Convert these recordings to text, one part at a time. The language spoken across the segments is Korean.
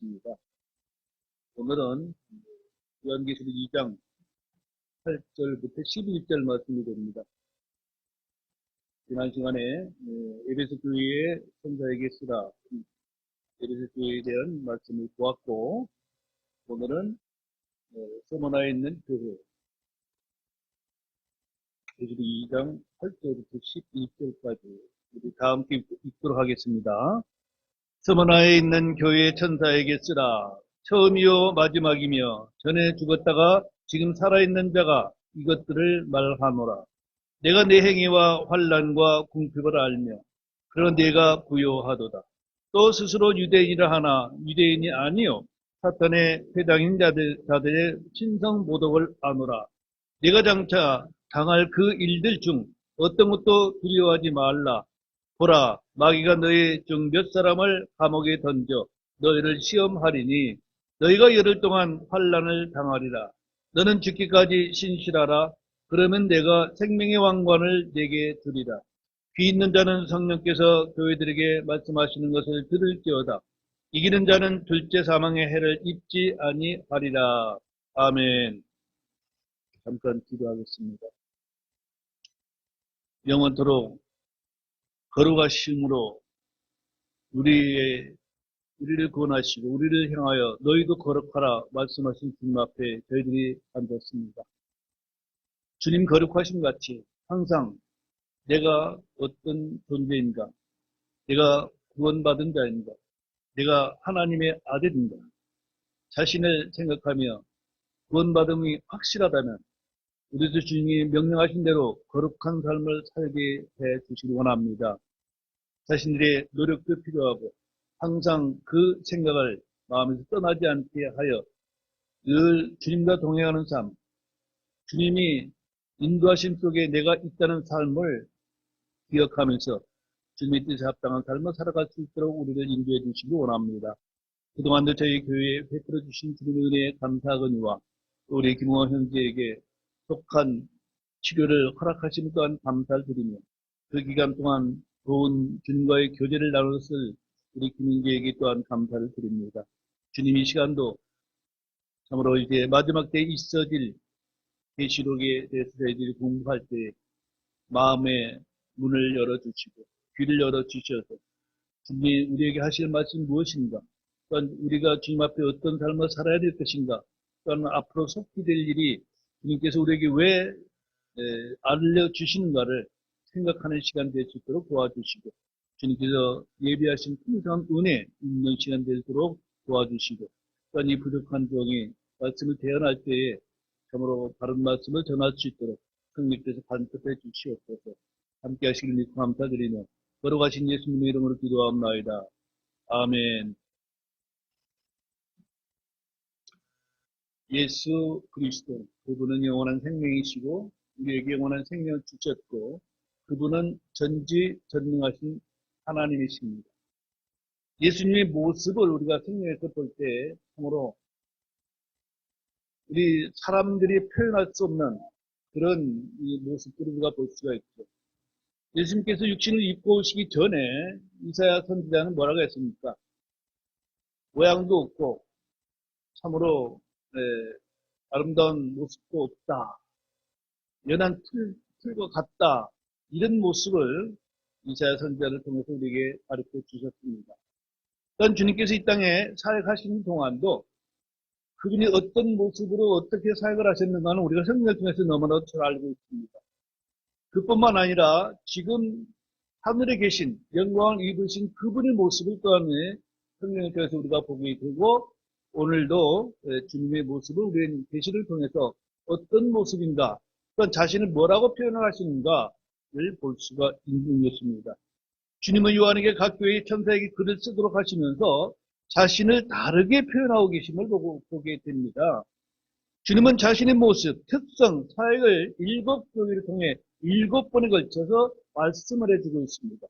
하겠습니다. 오늘은 요한계시록 2장 8절부터 11절 말씀이 됩니다. 지난 시간에 에베소 교회의 천사에게 쓰라 에베소 교회에 대한 말씀을 보았고, 오늘은 서머나에 있는 교회 계시록 2장 8절부터 11절까지 우리 다 함께 읽도록 하겠습니다. 서머나에 있는 교회의 천사에게 쓰라. 처음이요 마지막이며 전에 죽었다가 지금 살아있는 자가 이것들을 말하노라. 내가 내 행위와 환난과 궁핍을 알며 그런 내가 부요하도다. 또 스스로 유대인이라 하나 유대인이 아니요 사탄의 회당인 자들의 신성 모독을 아노라. 내가 장차 당할 그 일들 중 어떤 것도 두려워하지 말라. 보라, 마귀가 너희 중 몇 사람을 감옥에 던져 너희를 시험하리니 너희가 열흘 동안 환난을 당하리라. 너는 죽기까지 신실하라. 그러면 내가 생명의 왕관을 내게 주리라. 귀 있는 자는 성령께서 교회들에게 말씀하시는 것을 들을지어다. 이기는 자는 둘째 사망의 해를 입지 아니하리라. 아멘. 잠깐 기도하겠습니다. 영원토록 거룩하심으로 우리를 구원하시고 우리를 향하여 너희도 거룩하라 말씀하신 주님 앞에 저희들이 앉았습니다. 주님 거룩하심 같이 항상 내가 어떤 존재인가, 내가 구원받은 자인가, 내가 하나님의 아들인가 자신을 생각하며 구원받음이 확실하다면 우리도 주님이 명령하신 대로 거룩한 삶을 살게 해 주시기 원합니다. 자신들의 노력도 필요하고 항상 그 생각을 마음에서 떠나지 않게 하여 늘 주님과 동행하는 삶, 주님이 인도하심 속에 내가 있다는 삶을 기억하면서 주님의 뜻에 합당한 삶을 살아갈 수 있도록 우리를 인도해 주시기 원합니다. 그동안도 저희 교회에 베풀어 주신 주님의 은혜에 감사하거니와 우리 김홍원 형제에게 속한 치료를 허락하심 또한 감사를 드리며 그 기간 동안 좋은 주님과의 교제를 나눴을 우리 김은재에게 또한 감사를 드립니다. 주님 이 시간도 참으로 이제 마지막 때에 있어질 계시록에 대해서 저희들이 공부할 때 마음의 문을 열어주시고 귀를 열어주셔서 주님이 우리에게 하실 말씀 무엇인가, 또한 우리가 주님 앞에 어떤 삶을 살아야 될 것인가, 또한 앞으로 속히 될 일이 주님께서 우리에게 왜 알려주시는가를 생각하는 시간 될 수 있도록 도와주시고 주님께서 예비하신 풍성한 은혜 있는 시간 되도록 도와주시고 또한 이 부족한 종이 말씀을 대언할 때에 참으로 바른 말씀을 전할 수 있도록 성령께서 간섭해 주시옵소서. 함께 하시길 믿고 감사드리며 걸어가신 예수님의 이름으로 기도하옵나이다. 아멘. 예수 그리스도 그분은 영원한 생명이시고 우리에게 영원한 생명을 주셨고 그분은 전지전능하신 하나님이십니다. 예수님의 모습을 우리가 성경에서 볼 때 참으로 우리 사람들이 표현할 수 없는 그런 모습들을 우리가 볼 수가 있죠. 예수님께서 육신을 입고 오시기 전에 이사야 선지자는 뭐라고 했습니까? 모양도 없고 참으로 아름다운 모습도 없다. 연한 틀과 같다. 이런 모습을 이사야 선지자를 통해서 우리에게 가르쳐 주셨습니다. 또한 주님께서 이 땅에 사역하시는 동안도 그분이 어떤 모습으로 어떻게 사역을 하셨는가는 우리가 성경을 통해서 너무나도 잘 알고 있습니다. 그뿐만 아니라 지금 하늘에 계신 영광을 입으신 그분의 모습을 또한 성경을 통해서 우리가 보게 되고 오늘도 주님의 모습을 우리는 계시를 통해서 어떤 모습인가 또한 자신을 뭐라고 표현을 하시는가를 볼 수가 있는 것입니다. 주님은 요한에게 각 교회의 천사에게 글을 쓰도록 하시면서 자신을 다르게 표현하고 계심을 보게 됩니다. 주님은 자신의 모습, 특성, 사역을 7교회를 통해 7번에 걸쳐서 말씀을 해주고 있습니다.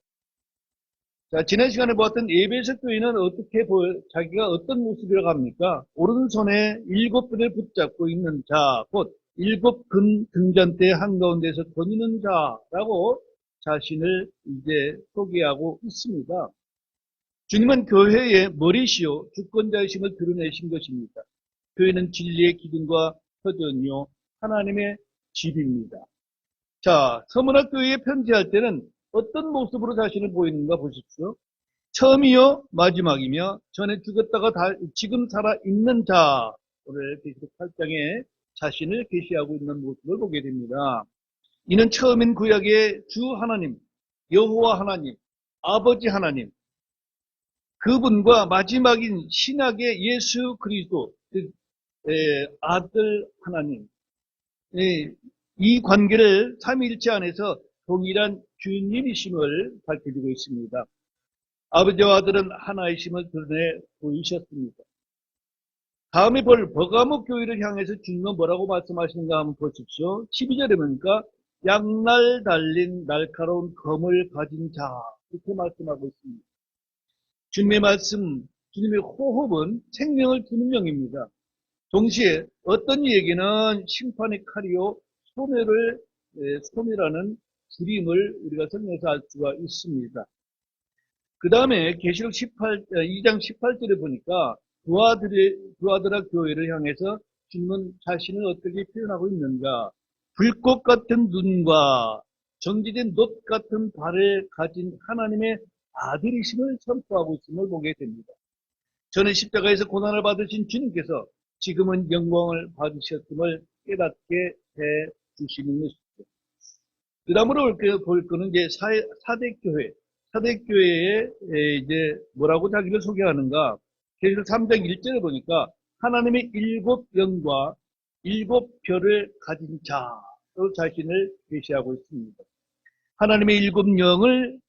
자, 지난 시간에 보았던 에베소 교회는 어떻게 자기가 어떤 모습이라고 합니까? 오른손에 7분을 붙잡고 있는 자, 곧 7금 등잔대 한가운데서 거니는 자라고 자신을 이제 소개하고 있습니다. 주님은 교회의 머리시요 주권자이심을 드러내신 것입니다. 교회는 진리의 기둥과 터전이요 하나님의 집입니다. 자, 서문학교회에 편지할 때는 어떤 모습으로 자신을 보이는가 보십시오. 처음이요 마지막이며 전에 죽었다가 지금 살아있는 자를 계시록 8장에 자신을 계시하고 있는 모습을 보게 됩니다. 이는 처음인 구약의 주 하나님, 여호와 하나님, 아버지 하나님, 그분과 마지막인 신약의 예수 그리스도, 아들 하나님, 이 관계를 삼위일체 안에서 동일한 주님이심을 밝혀주고 있습니다. 아버지와 아들은 하나이심을 드러내 보이셨습니다. 다음에 볼 버가모 교회를 향해서 주님은 뭐라고 말씀하시는가 한번 보십시오. 12절에 보니까 양날 달린 날카로운 검을 가진 자 이렇게 말씀하고 있습니다. 주님의 말씀, 주님의 호흡은 생명을 주는 영입니다. 동시에 어떤 이에게는 심판의 칼이요 소멸하는 줄임을 우리가 성경에서 알 수가 있습니다. 그 다음에 계시록 2장 18절에 보니까 두아드라 교회를 향해서 주님은 자신을 어떻게 표현하고 있는가. 불꽃 같은 눈과 정지된 놋 같은 발을 가진 하나님의 아들이심을 선포하고 있음을 보게 됩니다. 전에 십자가에서 고난을 받으신 주님께서 지금은 영광을 받으셨음을 깨닫게 해 주시는 것이죠. 그 다음으로 볼 거는 이제 사대교회. 사대교회에 이제 뭐라고 자기를 소개하는가. 계시록 3장 1절에 보니까 하나님의 7영과 7별을 가진 자로 자신을 계시하고 있습니다. 하나님의 7영은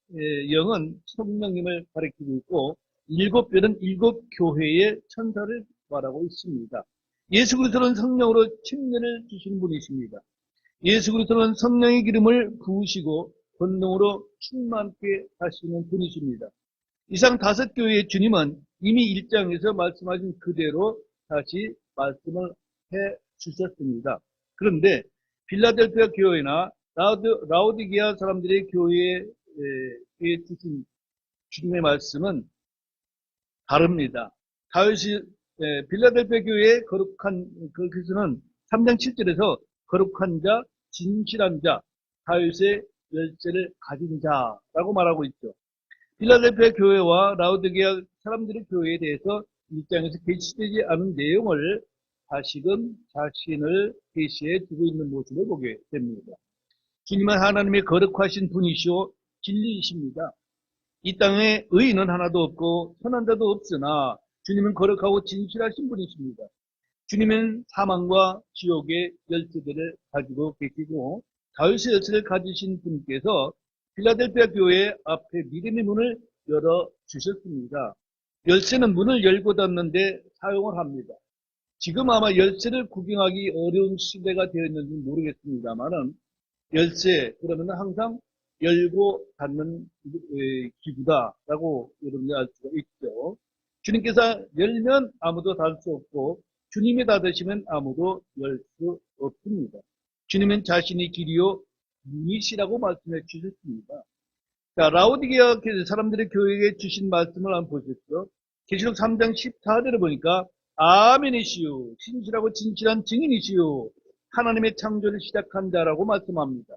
성령님을 가리키고 있고 7별은 7교회의 천사를 말하고 있습니다. 예수 그리스도는 성령으로 침례를 주신 분이십니다. 예수 그리스도는 성령의 기름을 부으시고 권능으로 충만케 하시는 분이십니다. 이상 5교회의 주님은 이미 1장에서 말씀하신 그대로 다시 말씀을 해 주셨습니다. 그런데 빌라델피아 교회나 라오디게아 사람들의 교회에 주신 주님의 말씀은 다릅니다. 빌라델피아 교회의 거룩한 그것은 3장 7절에서 거룩한 자, 진실한 자, 다윗의 열쇠를 가진 자라고 말하고 있죠. 필라델피아 교회와 라오디게아 사람들의 교회에 대해서 1장에서 계시되지 않은 내용을 다시금 자신을 계시해 주고 있는 모습을 보게 됩니다. 주님은 하나님의 거룩하신 분이시오 진리이십니다. 이 땅에 의인은 하나도 없고 선한 자도 없으나 주님은 거룩하고 진실하신 분이십니다. 주님은 사망과 지옥의 열쇠들을 가지고 계시고 다윗의 열쇠를 가지신 분께서 필라델피아 교회 앞에 믿음의 문을 열어주셨습니다. 열쇠는 문을 열고 닫는데 사용을 합니다. 지금 아마 열쇠를 구경하기 어려운 시대가 되었는지 모르겠습니다만은 열쇠 그러면 항상 열고 닫는 기구다라고 여러분들 알 수가 있죠. 주님께서 열면 아무도 닫을 수 없고 주님이 닫으시면 아무도 열 수 없습니다. 주님은 자신이 길이요 문이시라고 말씀해 주셨습니다. 자, 라오디게아 사람들의 교회에 주신 말씀을 한번 보십시오. 계시록 3장 14절을 보니까 아멘이시요 신실하고 진실한 증인이시요 하나님의 창조를 시작한 자라고 말씀합니다.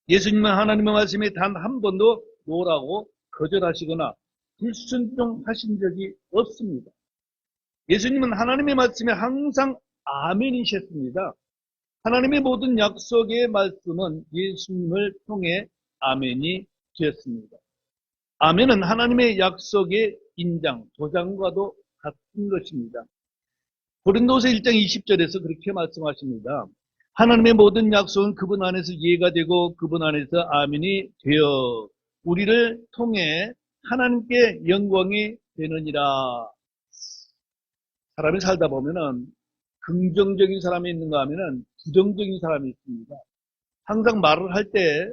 예수님은 하나님의 말씀에 단 한 번도 뭐라고 거절하시거나 불순종하신 적이 없습니다. 예수님은 하나님의 말씀에 항상 아멘이셨습니다. 하나님의 모든 약속의 말씀은 예수님을 통해 아멘이 되었습니다. 아멘은 하나님의 약속의 인장, 도장과도 같은 것입니다. 고린도서 1장 20절에서 그렇게 말씀하십니다. 하나님의 모든 약속은 그분 안에서 이해가 되고 그분 안에서 아멘이 되어 우리를 통해 하나님께 영광이 되느니라. 사람이 살다 보면은 긍정적인 사람이 있는가 하면은 부정적인 사람이 있습니다. 항상 말을 할 때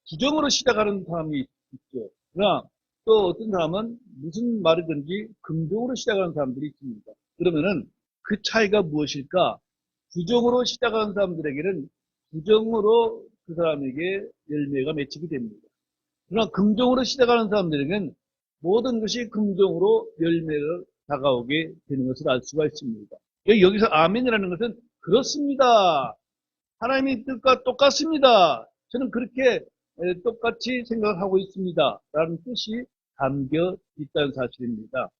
부정으로 시작하는 사람이 있죠. 그러나 또 어떤 사람은 무슨 말이든지 긍정으로 시작하는 사람들이 있습니다. 그러면은 그 차이가 무엇일까? 부정으로 시작하는 사람들에게는 부정으로 그 사람에게 열매가 맺히게 됩니다. 그러나 긍정으로 시작하는 사람들에게는 모든 것이 긍정으로 열매를 다가오게 되는 것을 알 수가 있습니다. 여기서 아멘이라는 것은 그렇습니다. 하나님의 뜻과 똑같습니다. 저는 그렇게 똑같이 생각하고 있습니다. 라는 뜻이 담겨 있다는 사실입니다.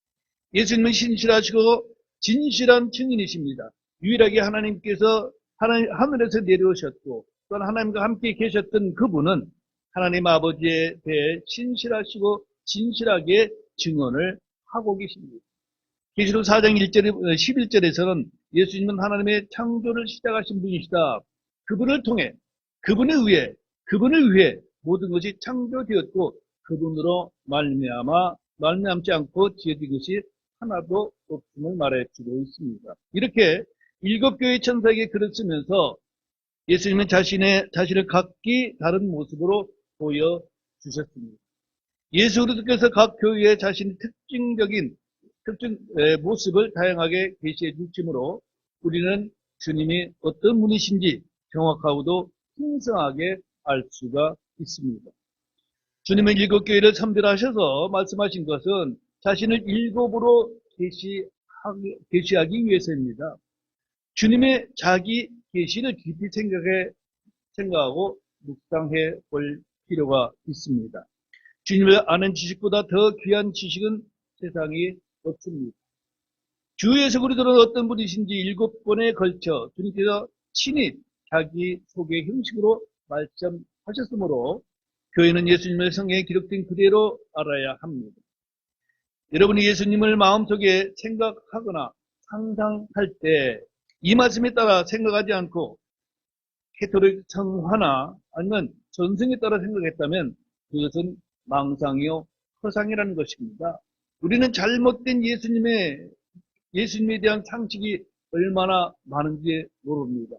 예수님은 신실하시고 진실한 증인이십니다. 유일하게 하나님께서 하늘에서 내려오셨고 또한 하나님과 함께 계셨던 그분은 하나님 아버지에 대해 신실하시고 진실하게 증언을 하고 계십니다. 계시록 4장 1절에, 11절에서는 예수님은 하나님의 창조를 시작하신 분이시다. 그분을 통해, 그분을 위해 모든 것이 창조되었고 그분으로 말미암지 않고 지어진 것이 하나도 없음을 말해주고 있습니다. 이렇게 일곱 교회 천사에게 글을 쓰면서 예수님은 자신을 각기 다른 모습으로 보여주셨습니다. 예수 그리스도께서 각 교회에 자신의 특징 모습을 다양하게 계시해 주시므로 우리는 주님이 어떤 분이신지 정확하고도 풍성하게 알 수가 있습니다. 주님은 일곱 교회를 선별하셔서 말씀하신 것은 자신을 일곱으로 계시하기 위해서입니다. 주님의 자기 계시를 깊이 생각하고 묵상해 볼 필요가 있습니다. 주님을 아는 지식보다 더 귀한 지식은 세상에 없습니다. 주 예수 그리스도는 어떤 분이신지 7번에 걸쳐 주님께서 친히 자기 소개 형식으로 말씀하셨으므로 교회는 예수님의 성경에 기록된 그대로 알아야 합니다. 여러분이 예수님을 마음속에 생각하거나 상상할 때 이 말씀에 따라 생각하지 않고 캐톨릭 성화나 아니면 전승에 따라 생각했다면 그것은 망상이요 허상이라는 것입니다. 우리는 잘못된 예수님에 대한 상식이 얼마나 많은지 모릅니다.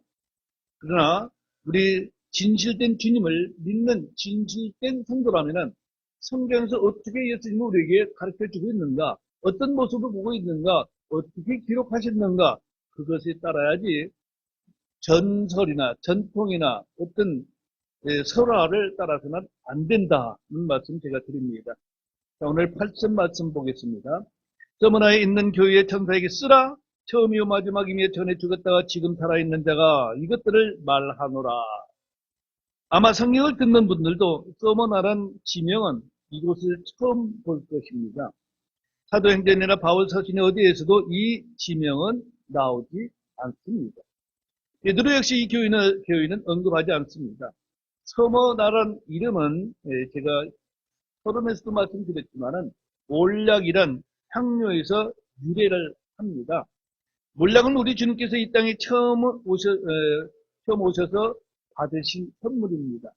그러나 우리 진실된 주님을 믿는 진실된 성도라면 성경에서 어떻게 예수님을 우리에게 가르쳐주고 있는가, 어떤 모습을 보고 있는가, 어떻게 기록하셨는가, 그것에 따라야지 전설이나 전통이나 어떤 설화를 따라서는 안 된다는 말씀 제가 드립니다. 자, 오늘 8절 말씀 보겠습니다. 서머나에 있는 교회의 천사에게 쓰라. 처음이요 마지막이며 전에 죽었다가 지금 살아있는 자가 이것들을 말하노라. 아마 성경을 듣는 분들도 서머나란 지명은 이곳을 처음 볼 것입니다. 사도행전이나 바울 서신의 어디에서도 이 지명은 나오지 않습니다. 베드로 역시 이 교회는 언급하지 않습니다. 서머나란 이름은 제가 서론에서도 말씀드렸지만은 몰약이란 향료에서 유래를 합니다. 몰약은 우리 주님께서 이 땅에 처음 오셔서 받으신 선물입니다.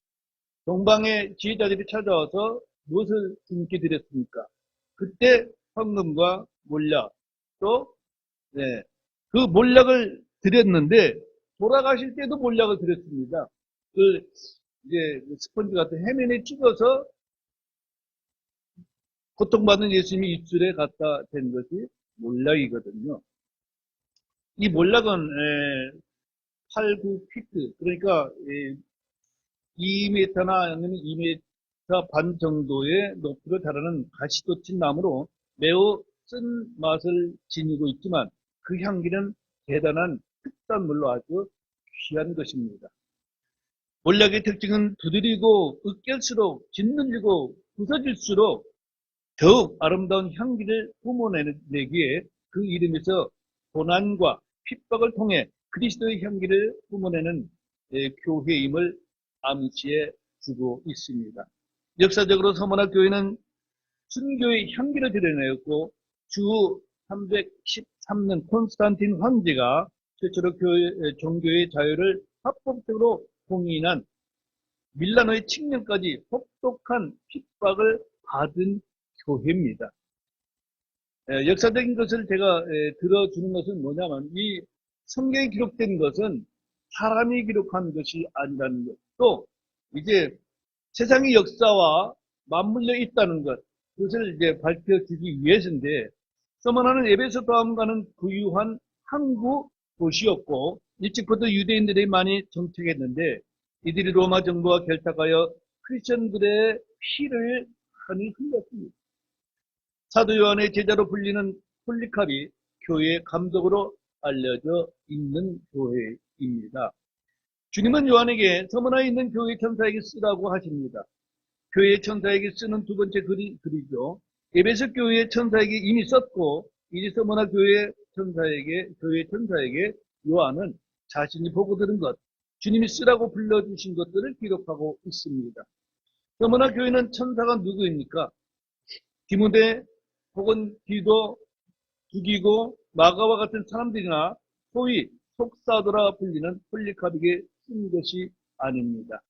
동방의 지혜자들이 찾아와서 무엇을 주님께 드렸습니까? 그때 헌금과 몰약 또 그 몰약을 드렸는데 돌아가실 때도 몰약을 드렸습니다. 이제 스펀지 같은 해면에 찍어서 고통받는 예수님이 입술에 갖다 댄 것이 몰약이거든요. 이 몰약은 8, 9피트 그러니까 2m나 아니면 2m 반 정도의 높이로 자라는 가시돋친 나무로 매우 쓴 맛을 지니고 있지만 그 향기는 대단한 특산물로 아주 귀한 것입니다. 몰약의 특징은 두드리고 으깰수록 짓눌리고 부서질수록 더욱 아름다운 향기를 뿜어내기에 그 이름에서 고난과 핍박을 통해 그리스도의 향기를 뿜어내는 교회임을 암시해 주고 있습니다. 역사적으로 서머나 교회는 순교의 향기를 드러내었고 주 313년 콘스탄틴 황제가 최초로 종교의 자유를 합법적으로 공인한 밀라노의 칙령까지 혹독한 핍박을 받은 교회입니다. 역사적인 것을 제가 들어주는 것은 뭐냐면 이 성경에 기록된 것은 사람이 기록한 것이 아니라는 것, 또 이제 세상의 역사와 맞물려 있다는 것, 그것을 이제 밝혀주기 위해서인데 서머나는 에베소 다음과는 부유한 항구 도시였고 일찍부터 유대인들이 많이 정착했는데 이들이 로마 정부와 결탁하여 크리스천들의 피를 흔히 흘렸습니다. 사도 요한의 제자로 불리는 폴리캅이 교회의 감독으로 알려져 있는 교회입니다. 주님은 요한에게 서머나에 있는 교회 천사에게 쓰라고 하십니다. 교회 천사에게 쓰는 두 번째 글이죠. 에베소 교회 천사에게 이미 썼고 이제 서머나 교회 천사에게 요한은 자신이 보고 들은 것, 주님이 쓰라고 불러주신 것들을 기록하고 있습니다. 서머나 교회는 천사가 누구입니까? 디모데 혹은 디도, 두기고, 마가와 같은 사람들이나 소위 속사도라 불리는 폴리캅에게 쓴 것이 아닙니다.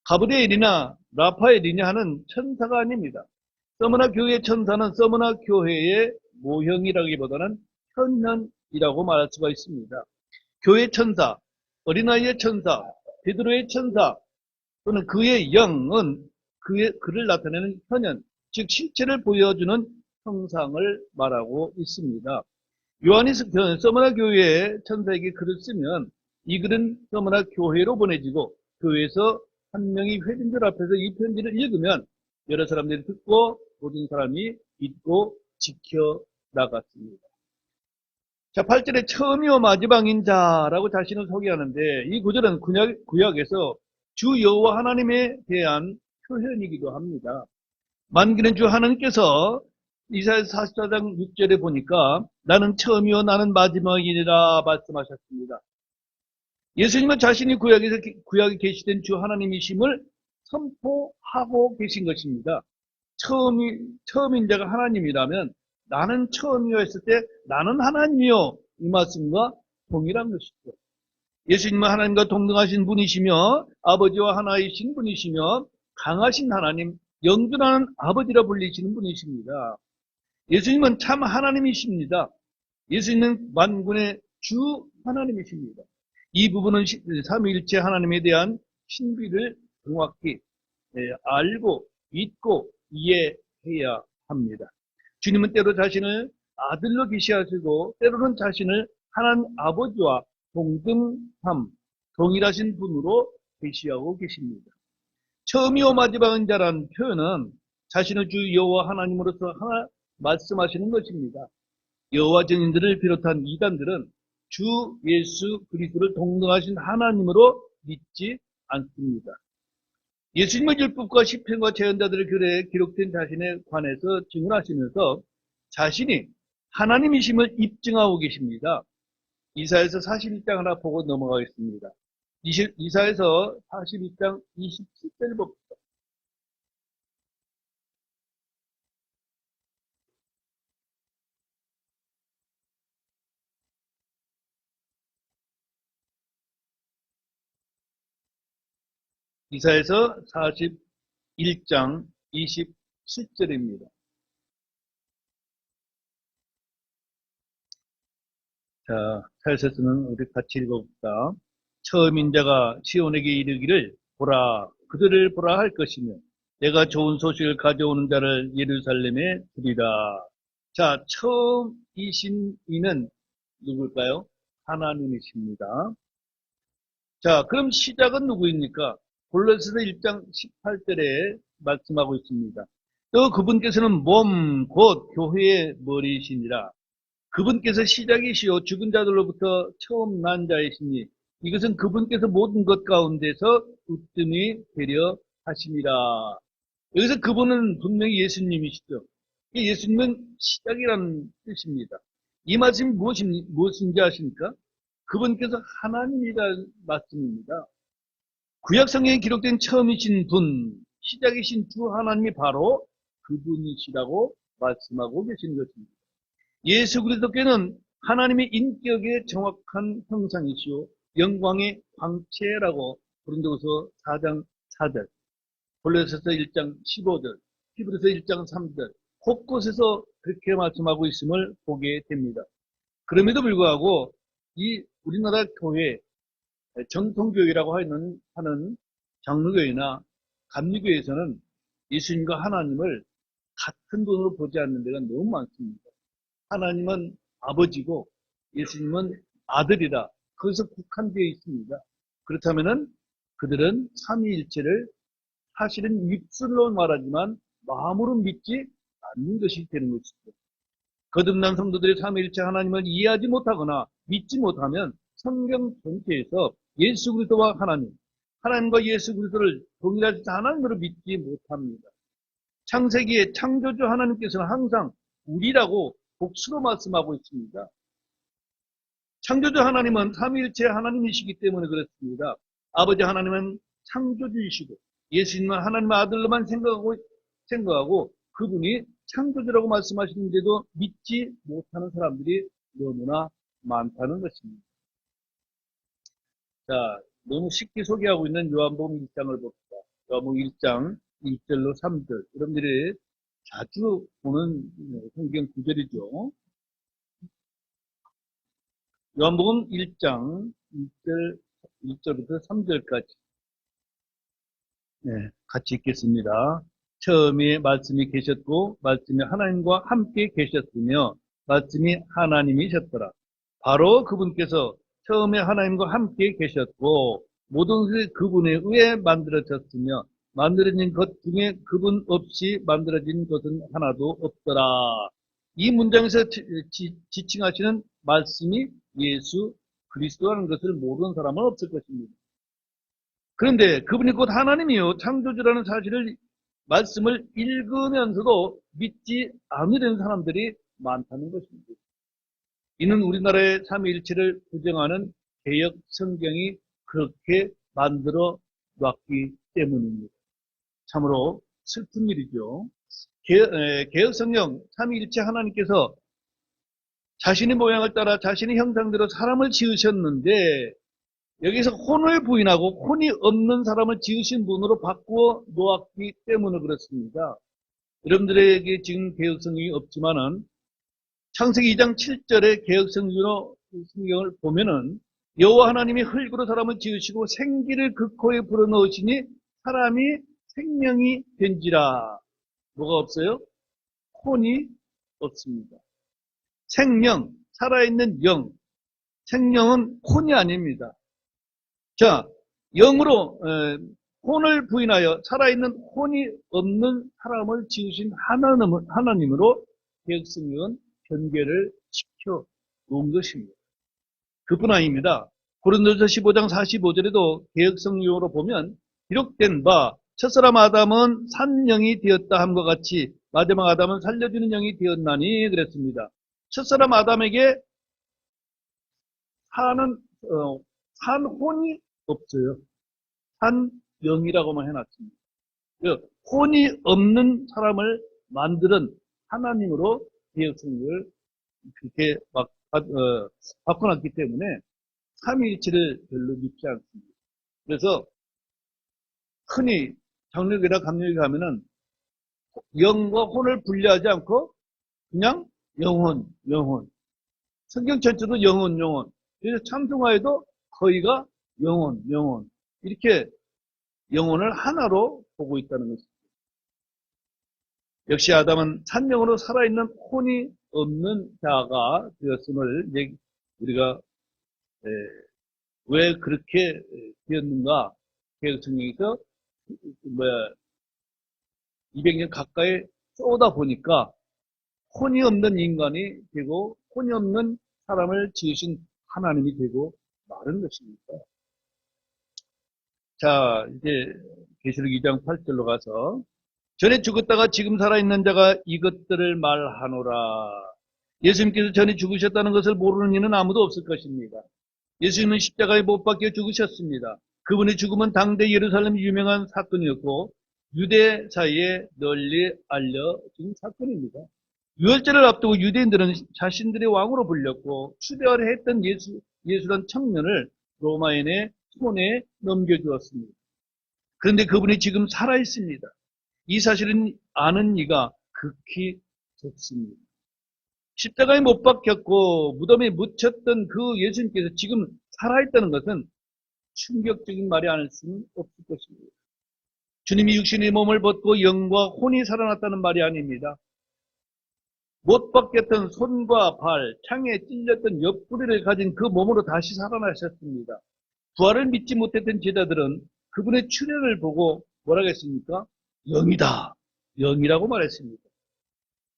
가브리엘이나 라파엘이냐 하는 천사가 아닙니다. 서머나 교회의 천사는 서머나 교회의 모형이라기보다는 현현이라고 말할 수가 있습니다. 교회 천사, 어린아이의 천사, 베드로의 천사 또는 그의 영은 그를 나타내는 현현, 즉 실체를 보여주는 형상을 말하고 있습니다. 요한이 서머나 교회의 천사에게 글을 쓰면 이 글은 서머나 교회로 보내지고 교회에서 한 명이 회중들 앞에서 이 편지를 읽으면 여러 사람들이 듣고 모든 사람이 믿고 지켜나갔습니다. 자, 8절에 처음이요 마지막인 자라고 자신을 소개하는데 이 구절은 구약에서 주 여호와 하나님에 대한 표현이기도 합니다. 만기는 주 하나님께서 이사야서 44장 6절에 보니까 나는 처음이요 나는 마지막이니라 말씀하셨습니다. 예수님은 자신이 구약에 계시된 주 하나님이심을 선포하고 계신 것입니다. 처음인 자가 하나님이라면 나는 처음이요 했을 때 나는 하나님이요 이 말씀과 동일한 것이죠. 예수님은 하나님과 동등하신 분이시며 아버지와 하나이신 분이시며 강하신 하나님, 영존하는 아버지라 불리시는 분이십니다. 예수님은 참 하나님이십니다. 예수님은 만군의 주 하나님이십니다. 이 부분은 삼위일체 하나님에 대한 신비를 정확히 알고 믿고 이해해야 합니다. 주님은 때로 자신을 아들로 계시하시고 때로는 자신을 하나님 아버지와 동일하신 분으로 계시하고 계십니다. 처음이요 마지막인 자라는 표현은 자신을 주 여호와 하나님으로서 말씀하시는 것입니다. 여호와 증인들을 비롯한 이단들은 주 예수 그리스도를 동등하신 하나님으로 믿지 않습니다. 예수님의 율법과 시편과 제언자들의 글에 기록된 자신에 관해서 증언하시면서 자신이 하나님이심을 입증하고 계십니다. 이사야서 41장 하나 보고 넘어가겠습니다. 이사야서 42장 27절 봅시다. 이사야서 41장 27절입니다. 자, 사회서는 우리 같이 읽어봅시다. 처음인 자가 시온에게 이르기를 보라, 그들을 보라 할 것이며 내가 좋은 소식을 가져오는 자를 예루살렘에 두리라. 자, 처음이신 이는 누굴까요? 하나님이십니다. 자, 그럼 시작은 누구입니까? 골로새서 1장 18절에 말씀하고 있습니다. 또 그분께서는 몸, 곧 교회의 머리이시니라. 그분께서 시작이시오 죽은 자들로부터 처음 난 자이시니 이것은 그분께서 모든 것 가운데서 으뜸이 되려 하시니라. 여기서 그분은 분명히 예수님이시죠. 예수님은 시작이라는 뜻입니다. 이 말씀이 무엇인지 아십니까? 그분께서 하나님이라는 말씀입니다. 구약 성경에 기록된 처음이신 분, 시작이신 주 하나님이 바로 그분이시라고 말씀하고 계신 것입니다. 예수 그리스도께는 하나님의 인격의 정확한 형상이시오 영광의 광채라고 고린도후서 4장 4절, 골로새서 1장 15절, 히브리서 1장 3절 곳곳에서 그렇게 말씀하고 있음을 보게 됩니다. 그럼에도 불구하고 이 우리나라 교회, 정통교회라고 하는 장로교회나 감리교회에서는 예수님과 하나님을 같은 돈으로 보지 않는 데가 너무 많습니다. 하나님은 아버지고 예수님은 아들이다. 거기서 국한되어 있습니다. 그렇다면은 그들은 삼위일체를 사실은 입술로 말하지만 마음으로 믿지 않는 것이 되는 것이죠. 거듭난 성도들의 삼위일체 하나님을 이해하지 못하거나 믿지 못하면 성경 전체에서 예수 그리스도와 하나님과 예수 그리스도를 동일하지 하나님으로 믿지 못합니다. 창세기에 창조주 하나님께서는 항상 우리라고 복수로 말씀하고 있습니다. 창조주 하나님은 삼위일체 하나님이시기 때문에 그렇습니다. 아버지 하나님은 창조주이시고 예수님은 하나님의 아들로만 생각하고 그분이 창조주라고 말씀하시는데도 믿지 못하는 사람들이 너무나 많다는 것입니다. 자, 너무 쉽게 소개하고 있는 요한복음 1장을 봅시다. 요한복음 1장 1절로 3절. 여러분들이 자주 보는 성경 구절이죠. 요한복음 1장 1절부터 3절까지. 네, 같이 읽겠습니다. 처음에 말씀이 계셨고 말씀이 하나님과 함께 계셨으며 말씀이 하나님이셨더라. 바로 그분께서 처음에 하나님과 함께 계셨고 모든 것이 그분에 의해 만들어졌으며 만들어진 것 중에 그분 없이 만들어진 것은 하나도 없더라. 이 문장에서 지칭하시는 말씀이 예수 그리스도라는 것을 모르는 사람은 없을 것입니다. 그런데 그분이 곧 하나님이요 창조주라는 사실을 말씀을 읽으면서도 믿지 않으려는 사람들이 많다는 것입니다. 이는 우리나라의 삼위일체를 부정하는 개역 성경이 그렇게 만들어 놨기 때문입니다. 참으로 슬픈 일이죠. 개역 성경 삼위일체 하나님께서 자신의 모양을 따라 자신의 형상대로 사람을 지으셨는데 여기서 혼을 부인하고 혼이 없는 사람을 지으신 분으로 바꾸어 놓았기 때문에 그렇습니다. 여러분들에게 지금 개역성경이 없지만은 창세기 2장 7절의 개역성경을 보면은 여호와 하나님이 흙으로 사람을 지으시고 생기를 그 코에 불어넣으시니 사람이 생명이 된지라. 뭐가 없어요? 혼이 없습니다. 생명, 살아있는 영. 생명은 혼이 아닙니다. 자, 영으로 혼을 부인하여 살아있는 혼이 없는 사람을 지으신 하나님으로 개역성경은 변개를 시켜 놓은 것입니다. 그뿐 아닙니다. 고린도서 15장 45절에도 개역성경으로 보면 기록된 바 첫사람 아담은 산 영이 되었다 함과 같이 마지막 아담은 살려주는 영이 되었나니 그랬습니다. 첫사람 아담에게 산 혼이 없어요. 산 영이라고만 해놨습니다. 혼이 없는 사람을 만드는 하나님으로 개역성경을 그렇게 바꿔놨기 때문에 삼위일체를 별로 믿지 않습니다. 그래서 흔히 장로교나 감리교에 가면은 영과 혼을 분리하지 않고 그냥 영혼. 성경 전체도 영혼. 그래서 참성화에도 거의가 영혼. 이렇게 영혼을 하나로 보고 있다는 것입니다. 역시 아담은 산영으로 살아있는 혼이 없는 자가 되었음을 우리가 왜 그렇게 되었는가? 개역성경에서 200년 가까이 쏘다 보니까 혼이 없는 인간이 되고 혼이 없는 사람을 지으신 하나님이 되고 마른 것입니다. 자, 이제 계시록 2장 8절로 가서 전에 죽었다가 지금 살아있는 자가 이것들을 말하노라. 예수님께서 전에 죽으셨다는 것을 모르는 이는 아무도 없을 것입니다. 예수님은 십자가에 못 박혀 죽으셨습니다. 그분의 죽음은 당대 예루살렘 유명한 사건이었고 유대 사이에 널리 알려진 사건입니다. 유월절을 앞두고 유대인들은 자신들의 왕으로 불렸고 추대하려 했던 예수란 청년을 로마인의 손에 넘겨주었습니다. 그런데 그분이 지금 살아있습니다. 이 사실은 아는 이가 극히 적습니다. 십자가에 못 박혔고 무덤에 묻혔던 그 예수님께서 지금 살아있다는 것은 충격적인 말이 아닐 수는 없을 것입니다. 주님이 육신의 몸을 벗고 영과 혼이 살아났다는 말이 아닙니다. 못 박혔던 손과 발, 창에 찔렸던 옆구리를 가진 그 몸으로 다시 살아나셨습니다. 부활을 믿지 못했던 제자들은 그분의 출현을 보고 뭐라고 했습니까? 영이다. 영이라고 말했습니다.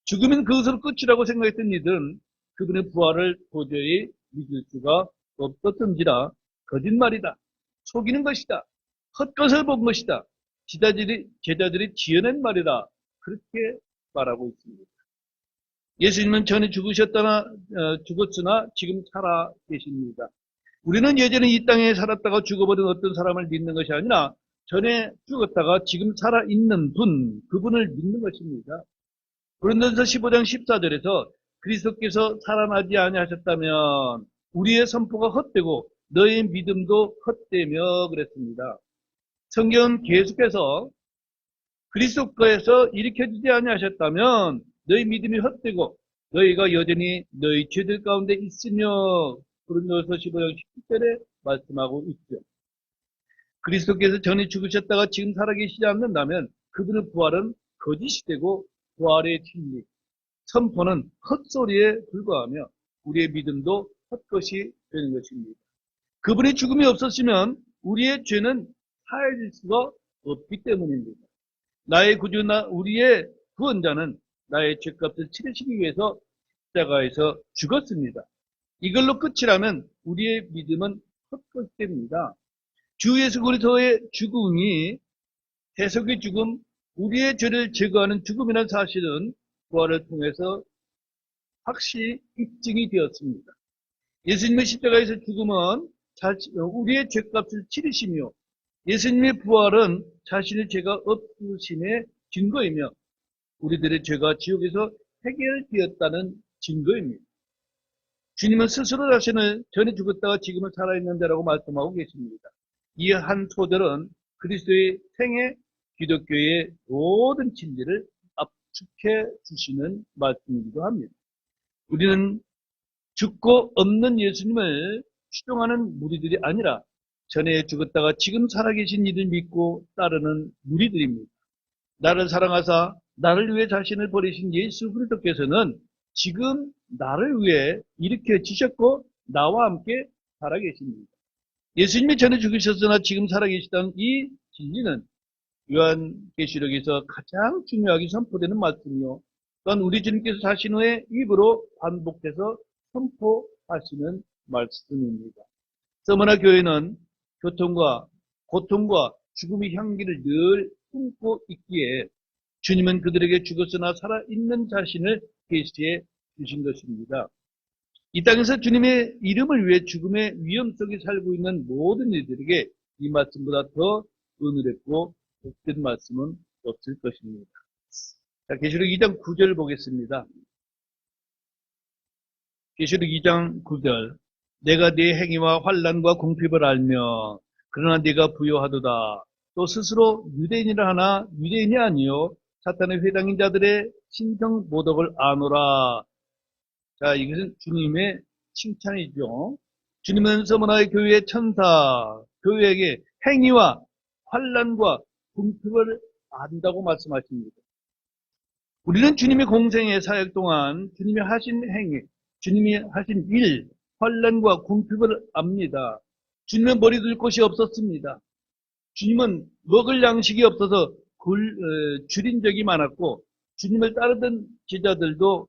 죽으면 그것으로 끝이라고 생각했던 이들은 그분의 부활을 도저히 믿을 수가 없었던지라 거짓말이다, 속이는 것이다, 헛것을 본 것이다, 제자들이 지어낸 말이다, 그렇게 말하고 있습니다. 예수님은 전에 죽었으나 지금 살아 계십니다. 우리는 예전에 이 땅에 살았다가 죽어버린 어떤 사람을 믿는 것이 아니라 전에 죽었다가 지금 살아있는 분, 그분을 믿는 것입니다. 고린도전서 15장 14절에서 그리스도께서 살아나지 아니하셨다면 우리의 선포가 헛되고 너의 믿음도 헛되며 그랬습니다. 성경은 계속해서 그리스도께서 일으켜지지 아니하셨다면 너희 믿음이 헛되고 너희가 여전히 너희 죄들 가운데 있으며 고린도전서 15장 17절에 말씀하고 있죠. 그리스도께서 전에 죽으셨다가 지금 살아계시지 않는다면 그분의 부활은 거짓이 되고 부활의 진리, 선포는 헛소리에 불과하며 우리의 믿음도 헛것이 되는 것입니다. 그분의 죽음이 없었으면 우리의 죄는 사해질 수가 없기 때문입니다. 나의 구주나 우리의 구원자는 나의 죄값을 치르시기 위해서 십자가에서 죽었습니다. 이걸로 끝이라면 우리의 믿음은 헛것이 됩니다. 주 예수 그리스도의 죽음이 대속의 죽음, 우리의 죄를 제거하는 죽음이라는 사실은 부활을 통해서 확실히 입증이 되었습니다. 예수님의 십자가에서 죽음은 우리의 죄값을 치르시며 예수님의 부활은 자신의 죄가 없으심의 증거이며 우리들의 죄가 지옥에서 해결되었다는 증거입니다. 주님은 스스로 자신을 전에 죽었다가 지금은 살아있는 자라고 말씀하고 계십니다. 이 한 소절은 그리스도의 생애, 기독교의 모든 진리를 압축해 주시는 말씀이기도 합니다. 우리는 죽고 없는 예수님을 추종하는 무리들이 아니라 전에 죽었다가 지금 살아계신 이를 믿고 따르는 무리들입니다. 나를 사랑하사 나를 위해 자신을 버리신 예수 그리스도께서는 지금 나를 위해 일으켜지셨고 나와 함께 살아계십니다. 예수님이 전에 죽으셨으나 지금 살아계시다는 이 진리는 요한계시록에서 가장 중요하게 선포되는 말씀이요. 또한 우리 주님께서 자신의 입으로 반복해서 선포하시는 말씀입니다. 서머나 교회는 고통과 죽음의 향기를 늘 품고 있기에 주님은 그들에게 죽었으나 살아있는 자신을 계시해 주신 것입니다. 이 땅에서 주님의 이름을 위해 죽음의 위험 속에 살고 있는 모든 이들에게 이 말씀보다 더 은혜롭고 복된 말씀은 없을 것입니다. 자, 계시록 2장 9절 보겠습니다. 계시록 2장 9절. 내가 네 행위와 환난과 궁핍을 알며 그러나 네가 부요하도다. 또 스스로 유대인이라 하나 유대인이 아니요 사탄의 회당인 자들의 신성 모독을 아노라. 자, 이것은 주님의 칭찬이죠. 주님은 서머나의 교회의 천사, 교회에게 행위와 환난과 궁핍을 안다고 말씀하십니다. 우리는 주님의 공생의 사역 동안 주님이 하신 행위, 주님이 하신 일, 환난과 궁핍을 압니다. 주님은 머리 둘 곳이 없었습니다. 주님은 먹을 양식이 없어서 줄인 적이 많았고 주님을 따르던 제자들도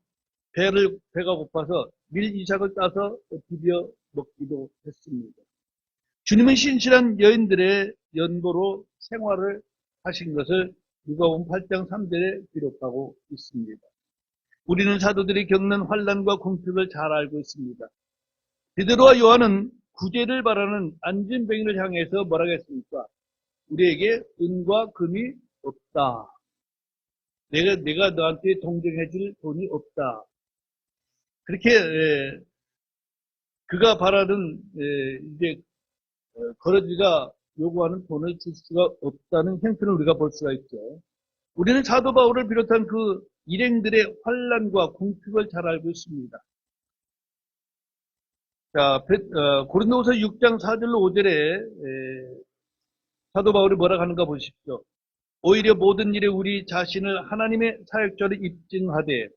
배가 고파서 밀이삭을 따서 비벼 먹기도 했습니다. 주님은 신실한 여인들의 연고로 생활을 하신 것을 누가복음 8장 3절에 기록하고 있습니다. 우리는 사도들이 겪는 환난과 궁핍을 잘 알고 있습니다. 베드로와 요한은 구제를 바라는 안진뱅이를 향해서 뭐라고 했습니까? 우리에게 은과 금이 없다. 내가 너한테 동정해 줄 돈이 없다. 그렇게 그가 바라는 이제 거러지가 요구하는 돈을 줄 수가 없다는 형편을 우리가 볼 수가 있죠. 우리는 사도 바울을 비롯한 그 일행들의 환난과 궁핍을 잘 알고 있습니다. 자, 고린도후서 6장 4절로 5절에 사도 바울이 뭐라고 하는가 보십시오. 오히려 모든 일에 우리 자신을 하나님의 사역자로 입증하되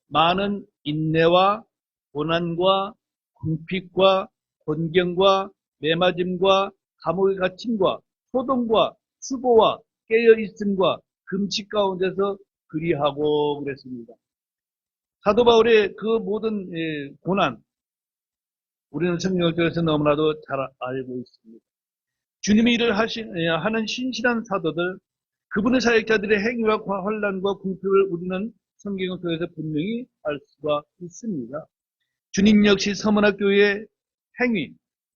많은 인내와 고난과 궁핍과 곤경과 매맞음과 감옥에 갇힘과 소동과 수고와 깨어있음과 금식 가운데서 그리하고 그랬습니다. 사도 바울의 그 모든 고난, 우리는 성경을 통해서 너무나도 잘 알고 있습니다. 주님의 일을 하는 신실한 사도들, 그분의 사역자들의 행위와 환난과 궁핍을 우리는 성경을 통해서 분명히 알 수가 있습니다. 주님 역시 서문화 교회의 행위,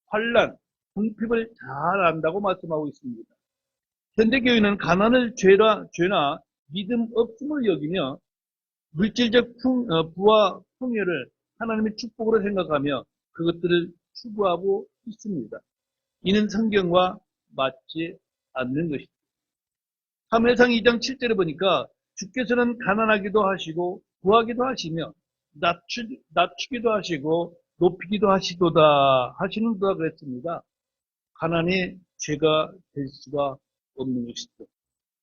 환난, 궁핍을 잘 안다고 말씀하고 있습니다. 현대교회는 가난을 죄나 믿음 없음을 여기며 물질적 부와 풍요를 하나님의 축복으로 생각하며 그것들을 추구하고 있습니다. 이는 성경과 맞지 않는 것입니다. 사무엘상 2장 7절에 보니까 주께서는 가난하기도 하시고 부하기도 하시며 낮추기도 하시고 높이기도 하시도다 하시는도다 그랬습니다. 가난이 죄가 될 수가 없는 것이죠.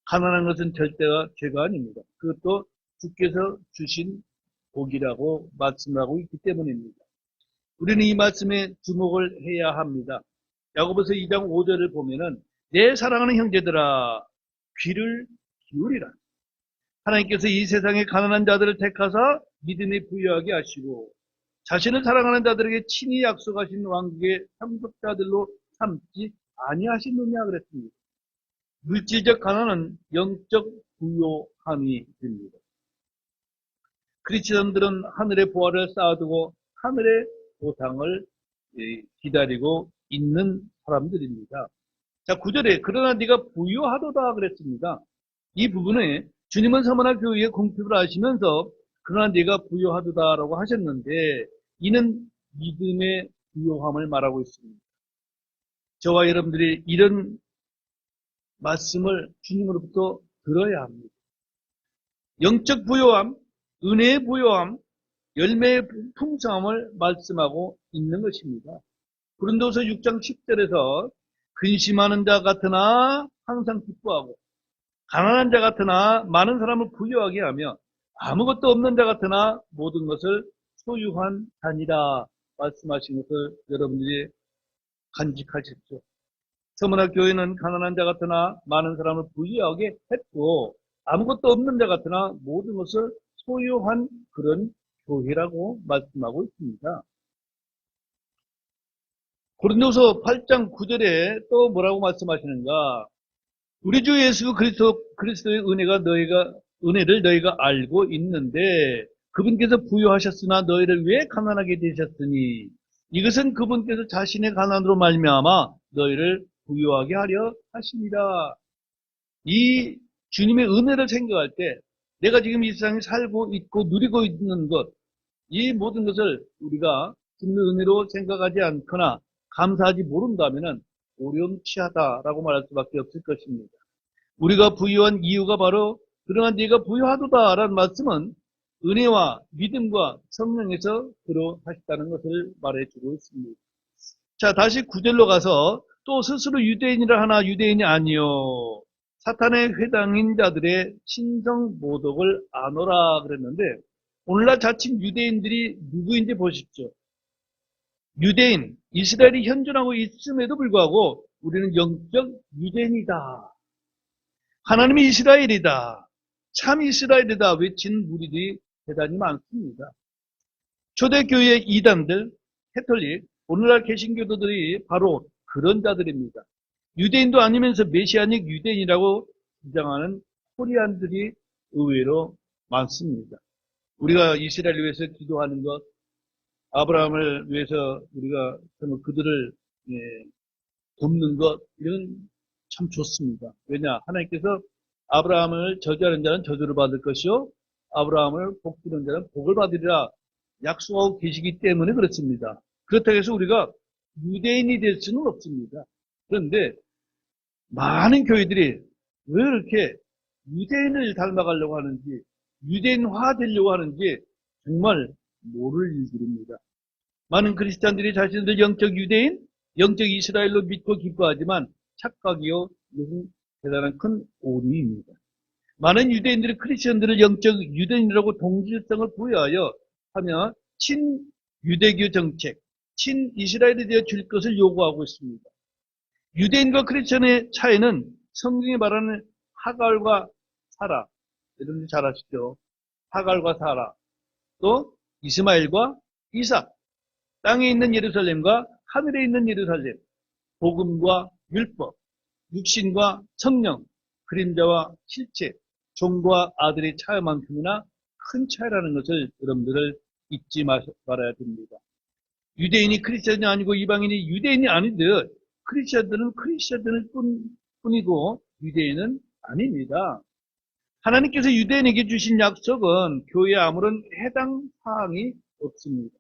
가난한 것은 절대가 죄가 아닙니다. 그것도 주께서 주신 복이라고 말씀하고 있기 때문입니다. 우리는 이 말씀에 주목을 해야 합니다. 야고보서 2장 5절을 보면은 내 사랑하는 형제들아 귀를 기울이라. 하나님께서 이 세상의 가난한 자들을 택하사 믿음에 부유하게 하시고 자신을 사랑하는 자들에게 친히 약속하신 왕국의 상속자들로 삼지 아니하시느냐 그랬습니다. 물질적 가난은 영적 부요함이 됩니다. 크리스천들은 하늘의 보화를 쌓아두고 하늘의 보상을 기다리고 있는 사람들입니다. 자, 9절에 그러나 네가 부유하도다 그랬습니다. 이 부분에 주님은 서문화 교회의 궁핍을 아시면서 그러나 네가 부유하도다라고 하셨는데 이는 믿음의 부요함을 말하고 있습니다. 저와 여러분들이 이런 말씀을 주님으로부터 들어야 합니다. 영적 부요함, 은혜의 부요함, 열매의 풍성함을 말씀하고 있는 것입니다. 고린도서 6장 10절에서 근심하는 자 같으나 항상 기뻐하고 가난한 자 같으나 많은 사람을 부유하게 하며 아무것도 없는 자 같으나 모든 것을 소유한 자니라 말씀하신 것을 여러분들이 간직하십시오. 서문화 교회는 가난한 자 같으나 많은 사람을 부유하게 했고 아무것도 없는 자 같으나 모든 것을 소유한 그런 교회라고 말씀하고 있습니다. 고린도서 8장 9절에 또 뭐라고 말씀하시는가? 우리 주 예수 그리스도의 은혜를 너희가 알고 있는데 그분께서 부유하셨으나 너희를 왜 가난하게 되셨으니 이것은 그분께서 자신의 가난으로 말미암아 너희를 부유하게 하려 하십니다. 이 주님의 은혜를 생각할 때 내가 지금 이 세상에 살고 있고 누리고 있는 것, 이 모든 것을 우리가 주님의 은혜로 생각하지 않거나 감사하지 모른다면 오렴치하다라고 말할 수밖에 없을 것입니다. 우리가 부유한 이유가 바로 그러나 네가 부유하도다라는 말씀은 은혜와 믿음과 성령에서 들어하셨다는 것을 말해주고 있습니다. 자, 다시 9절로 가서 또 스스로 유대인이라 하나 유대인이 아니요 사탄의 회당인 자들의 신성 모독을 아노라 그랬는데 오늘날 자칭 유대인들이 누구인지 보십시오. 유대인, 이스라엘이 현존하고 있음에도 불구하고 우리는 영적 유대인이다. 하나님이 이스라엘이다. 참 이스라엘이다. 외치는 무리들이 대단히 많습니다. 초대교회의 이단들, 캐톨릭, 오늘날 개신교도들이 바로 그런 자들입니다. 유대인도 아니면서 메시아닉 유대인이라고 주장하는 코리안들이 의외로 많습니다. 우리가 이스라엘을 위해서 기도하는 것, 아브라함을 위해서 우리가 그들을 돕는 것, 이런 참 좋습니다. 왜냐? 하나님께서 아브라함을 저주하는 자는 저주를 받을 것이요 아브라함을 복주는 자는 복을 받으리라 약속하고 계시기 때문에 그렇습니다. 그렇다고 해서 우리가 유대인이 될 수는 없습니다. 그런데 많은 교회들이 왜 이렇게 유대인을 닮아가려고 하는지 유대인화 되려고 하는지 정말 모를 일들입니다. 많은 크리스찬들이 자신들 영적 유대인, 영적 이스라엘로 믿고 기뻐하지만 착각이요 이것은 대단한 큰 오류입니다. 많은 유대인들이 크리스천들을 영적 유대인이라고 동질성을 부여하여 하며 친유대교 정책, 친이스라엘에 대해 줄 것을 요구하고 있습니다. 유대인과 크리스천의 차이는 성경이 말하는 하갈과 사라, 여러분들 잘 아시죠? 하갈과 사라. 또 이스마엘과 이삭, 땅에 있는 예루살렘과 하늘에 있는 예루살렘, 복음과 율법, 육신과 성령, 그림자와 실체, 종과 아들의 차이만큼이나 큰 차이라는 것을 여러분들을 잊지 말아야 됩니다. 유대인이 크리스천이 아니고 이방인이 유대인이 아니듯 크리스천들은 크리스천들 뿐이고 유대인은 아닙니다. 하나님께서 유대인에게 주신 약속은 교회에 아무런 해당 사항이 없습니다.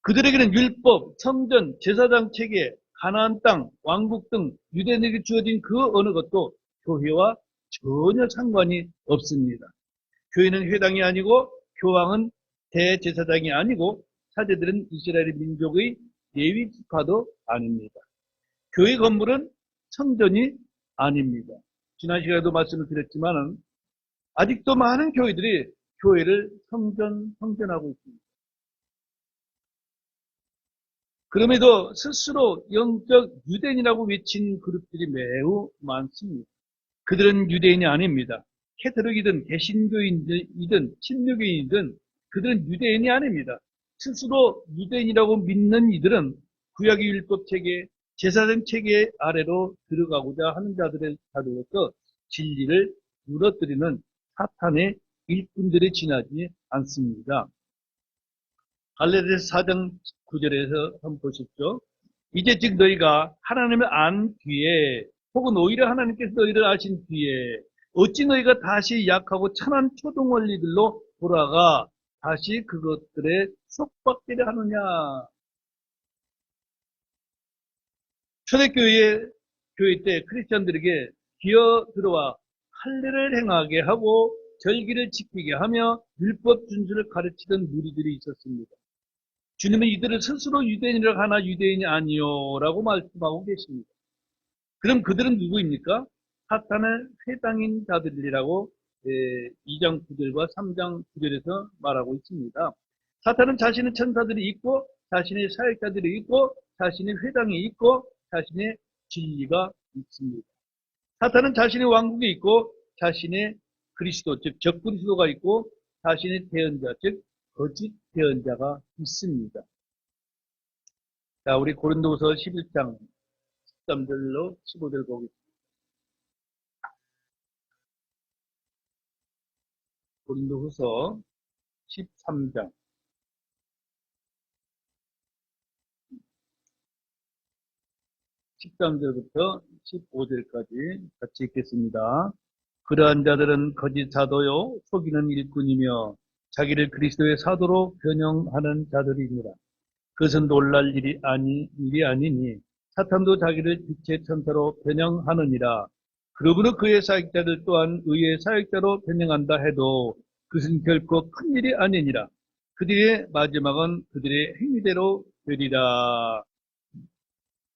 그들에게는 율법, 성전, 제사장 체계, 가나안 땅, 왕국 등 유대인에게 주어진 그 어느 것도 교회와 전혀 상관이 없습니다. 교회는 회당이 아니고 교황은 대제사장이 아니고 사제들은 이스라엘 민족의 레위 지파도 아닙니다. 교회 건물은 성전이 아닙니다. 지난 시간에도 말씀을 드렸지만은 아직도 많은 교회들이 교회를 성전하고 있습니다. 그럼에도 스스로 영적 유대인이라고 외친 그룹들이 매우 많습니다. 그들은 유대인이 아닙니다. 캐토릭이든 개신교인이든 침례교인이든 그들은 유대인이 아닙니다. 스스로 유대인이라고 믿는 이들은 구약의 율법 체계, 제사장 체계 아래로 들어가고자 하는 자들로서 진리를 무너뜨리는 사탄의 일꾼들에 지나지 않습니다. 갈라디아서 4장 9절에서 한번 보십시오. 이제 즉 너희가 하나님을 안 뒤에 혹은 오히려 하나님께서 너희를 아신 뒤에 어찌 너희가 다시 약하고 천한 초동 원리들로 돌아가 다시 그것들에 속박되려 하느냐. 초대교회 때 크리스천들에게 기어 들어와 할례를 행하게 하고 절기를 지키게 하며 율법 준수를 가르치던 무리들이 있었습니다. 주님은 이들을 스스로 유대인이라고 하나 유대인이 아니요 라고 말씀하고 계십니다. 그럼 그들은 누구입니까? 사탄의 회당인 자들이라고 2장 9절과 3장 9절에서 말하고 있습니다. 사탄은 자신의 천사들이 있고 자신의 사역자들이 있고 자신의 회당이 있고 자신의 진리가 있습니다. 사탄은 자신의 왕국이 있고 자신의 그리스도 즉 적그리스도가 있고 자신의 대언자 즉 거짓 대언자가 있습니다. 자, 우리 고린도후서 11장 13절로 15절 보겠습니다. 고린도후서 13장 13절부터 15절까지 같이 읽겠습니다. 그러한 자들은 거짓 사도요 속이는 일꾼이며 자기를 그리스도의 사도로 변형하는 자들입니다. 그것은 놀랄 일이 아니니 사탄도 자기를 빛의 천사로 변형하느니라. 그러므로 그의 사역자들 또한 의의 사역자로 변형한다 해도 그것은 결코 큰 일이 아니니라. 그들의 마지막은 그들의 행위대로 되리라.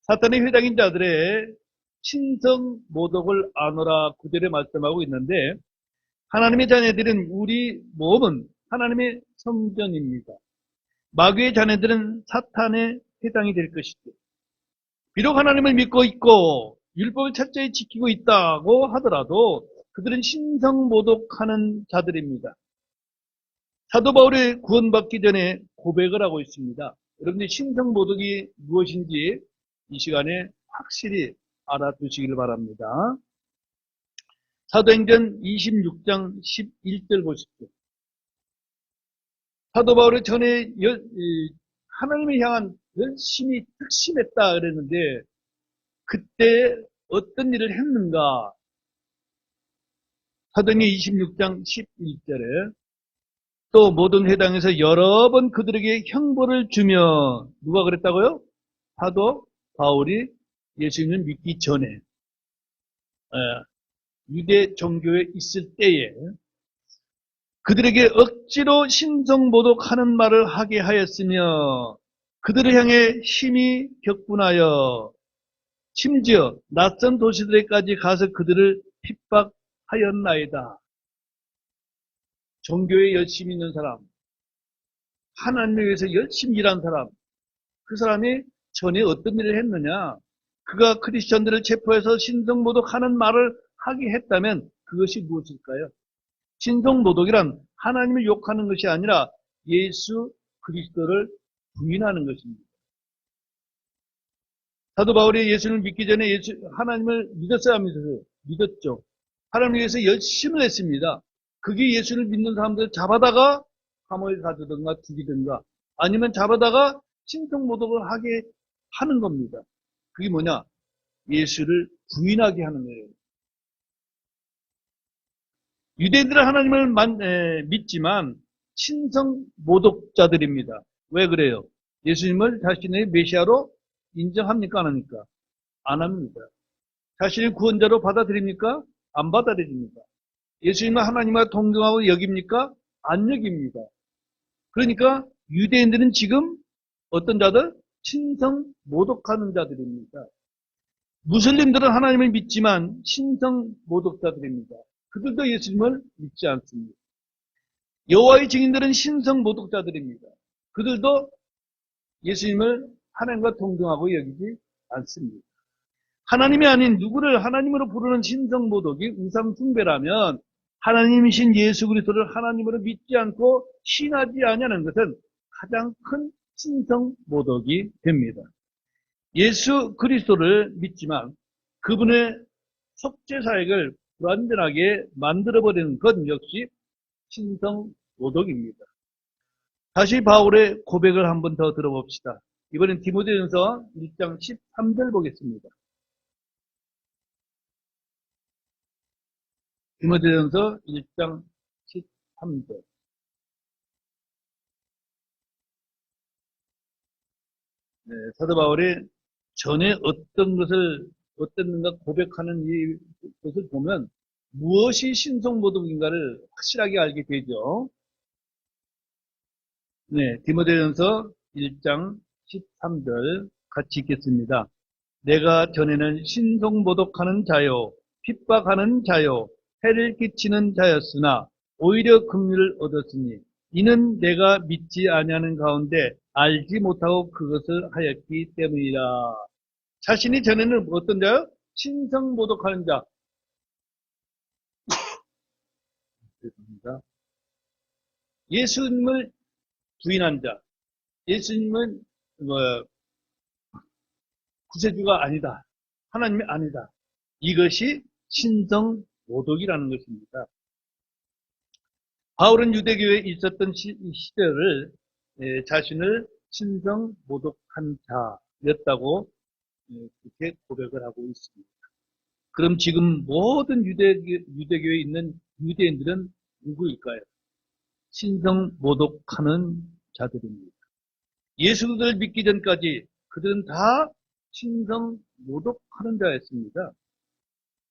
사탄의 회당인 자들의 신성 모독을 아노라 구절에 말씀하고 있는데 하나님의 자녀들은 우리 몸은 하나님의 성전입니다. 마귀의 자녀들은 사탄의 회당이 될 것이죠. 비록 하나님을 믿고 있고 율법을 철저히 지키고 있다고 하더라도 그들은 신성 모독하는 자들입니다. 사도 바울이 구원받기 전에 고백을 하고 있습니다. 여러분들이 신성 모독이 무엇인지 이 시간에 확실히 알아두시길 바랍니다. 사도행전 26장 11절 보십시오. 사도 바울이 전에 하나님을 향한 열심히 특심했다 그랬는데 그때 어떤 일을 했는가? 사도행전 26장 11절에 또 모든 회당에서 여러 번 그들에게 형벌을 주며 누가 그랬다고요? 사도 바울이 예수님을 믿기 전에 유대 종교에 있을 때에 그들에게 억지로 신성모독하는 말을 하게 하였으며 그들을 향해 심히 격분하여 심지어 낯선 도시들에까지 가서 그들을 핍박하였나이다. 종교에 열심히 있는 사람, 하나님을 위해서 열심히 일한 사람, 그 사람이 전에 어떤 일을 했느냐? 그가 크리스천들을 체포해서 신성모독하는 말을 하게 했다면 그것이 무엇일까요? 신성모독이란 하나님을 욕하는 것이 아니라 예수 그리스도를 부인하는 것입니다. 사도 바울이 예수를 믿기 전에 하나님을 믿었어야 하면서 믿었죠. 하나님을 위해서 열심을 했습니다. 그게 예수를 믿는 사람들 잡아다가 감옥에 가두든가 죽이든가 아니면 잡아다가 신성모독을 하게 하는 겁니다. 그게 뭐냐? 예수를 부인하게 하는 거예요. 유대인들은 하나님을 믿지만 신성모독자들입니다. 왜 그래요? 예수님을 자신의 메시아로 인정합니까? 안 합니까? 안 합니다. 자신을 구원자로 받아들입니까? 안 받아들입니다. 예수님을 하나님과 동등하고 여깁니까? 안 여깁니다. 그러니까 유대인들은 지금 어떤 자들? 신성 모독하는 자들입니다. 무슬림들은 하나님을 믿지만 신성 모독자들입니다. 그들도 예수님을 믿지 않습니다. 여호와의 증인들은 신성 모독자들입니다. 그들도 예수님을 하나님과 동등하고 여기지 않습니다. 하나님이 아닌 누구를 하나님으로 부르는 신성 모독이 우상 숭배라면 하나님이신 예수 그리스도를 하나님으로 믿지 않고 신하지 아니하는 것은 가장 큰 신성 모독이 됩니다. 예수 그리스도를 믿지만 그분의 속죄 사역을 불완전하게 만들어버리는 것 역시 신성 모독입니다. 다시 바울의 고백을 한 번 더 들어봅시다. 이번엔 디모데전서 1장 13절 보겠습니다. 디모데전서 1장 13절. 네, 사도 바울이 전에 어떤 것을 어땠는가 고백하는 이것을 보면 무엇이 신성모독인가를 확실하게 알게 되죠. 네, 디모데전서 1장 13절 같이 읽겠습니다. 내가 전에는 신성모독하는 자요 핍박하는 자요 해를 끼치는 자였으나 오히려 긍휼을 얻었으니 이는 내가 믿지 아니하는 가운데 알지 못하고 그것을 하였기 때문이라. 자신이 전에는 어떤 자요? 신성모독하는 자. 예수님을 부인한 자. 예수님은 구세주가 아니다. 하나님이 아니다. 이것이 신성모독이라는 것입니다. 바울은 유대교에 있었던 시대를 자신을 신성모독한 자였다고 그렇게 고백을 하고 있습니다. 그럼 지금 모든 유대교에 있는 유대인들은 누구일까요? 신성모독하는 자들입니다. 예수를 믿기 전까지 그들은 다 신성모독하는 자였습니다.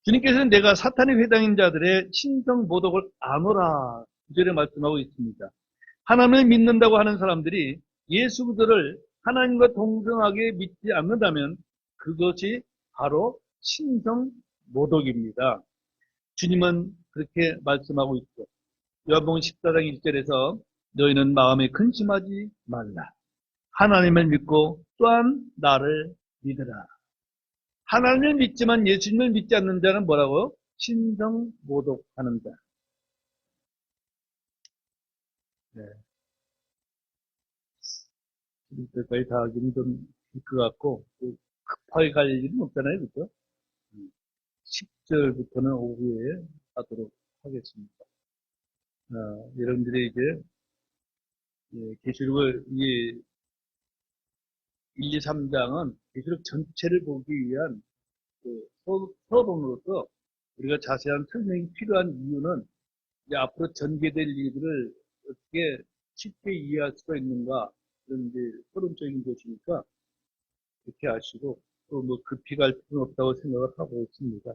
주님께서는 내가 사탄의 회당인 자들의 신성모독을 아노라 구절에 말씀하고 있습니다. 하나님을 믿는다고 하는 사람들이 예수 그들을 하나님과 동등하게 믿지 않는다면 그것이 바로 신성모독입니다. 주님은 그렇게 말씀하고 있죠. 요한복음 14장 1절에서 너희는 마음에 근심하지 말라. 하나님을 믿고 또한 나를 믿으라. 하나님을 믿지만 예수님을 믿지 않는 자는 뭐라고요? 신성모독하는 자. 네. 지금까지 다 하기는 좀 길 것 같고 급하게 갈 일은 없잖아요. 그렇죠? 10절부터는 오후에 하도록 하겠습니다. 여러분들이 이제 계시록을 1, 2, 3장은 계시록 전체를 보기 위한 서론으로서 우리가 자세한 설명이 필요한 이유는 이제 앞으로 전개될 일들을 어떻게 쉽게 이해할 수가 있는가 그런 이제 서론적인 것이니까 그렇게 아시고 또 뭐 급히 갈 필요는 없다고 생각을 하고 있습니다.